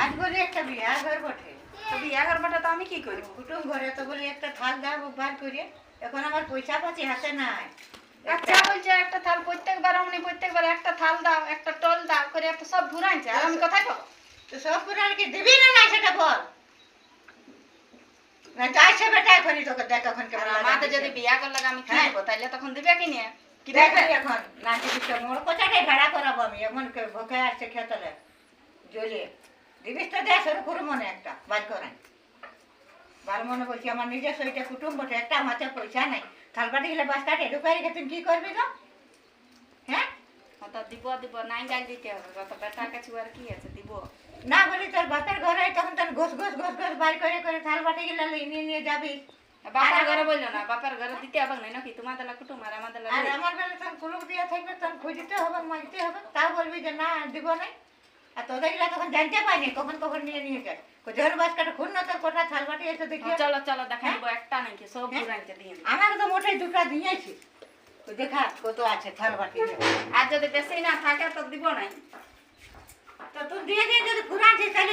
আজ করে একটা বিয়া ঘর বটে। তো বিয়া করবাটা তো আমি কি করি? কুটুম ঘরে তো বলি একটা থাল দাও বার করে, এখন আমার পয়সা পাতি হাতে নাই। আচ্ছা বলছে একটা থাল প্রত্যেকবার অমনি প্রত্যেকবার একটা থাল দাও একটা টল দাও করে একটা সব ঘুরাইছে আর আমি কোথায় পাবো? তো সব করে আর কি দিবি না না সেটা বল। না যাইছে বেটা এখনই তোকে দেখ এখন কেমন লাগা আমাদের দিছে। যদি বিয়া করলে আমি কি হ্যাঁ। দেবো তাইলে তখন দিবে কি নিয়ে? কি দেখ দেখবে? এখন না দিবি তো মোর কোথায় ভাড়া করাবো আমি এমন ভোকে আসছে খেতলে জ্বলিয়ে দিবিস তো দেয় শুরু করু মনে একটা বার করেন বার মনে বলছি আমার নিজের শরীরটা কুটুম বটে একটা আমার হাতে পয়সা নাই থালবাটি গেলে বাস কাটে ঢুকাই রেখে তুমি কি করবি তো হ্যাঁ তো দিব নাই গাল দিতে হবে তো বেটার কাছে আর কি আছে দিব না বলি তোর বাপের ঘরে তখন তোর ঘোষ ঘোষ ঘোষ ঘোষ বার করে থালবাটি গেলে নিয়ে নিয়ে যাবি বাপের ঘরে বললো না বাপের ঘরে দিতে হবে না নাকি তোমাদের কুটুম আর আমাদের আর আমার বেলা তখন কুলুক দিয়া থাকবে তখন খুঁজতে হবে মাগতে হবে তাও বলবি যে না দিব নাই আর তোদের গেলে তখন জানতে পাইনি কখন কখন নিয়ে নিয়ে যায় ঝড় বাস কাটে খুন না তোর কোটা থালবাটি এসে দেখি চলো চলো দেখা দিব একটা নাকি সব ঘুরাইতে দিয়ে আমাকে তো মোটে দুটা দিয়েছি তো দেখা কত আছে থালবাটি আর যদি বেশি না থাকে তো দিব নাই তো তুই দিয়ে দিয়ে যদি ঘুরাচ্ছিস তাহলে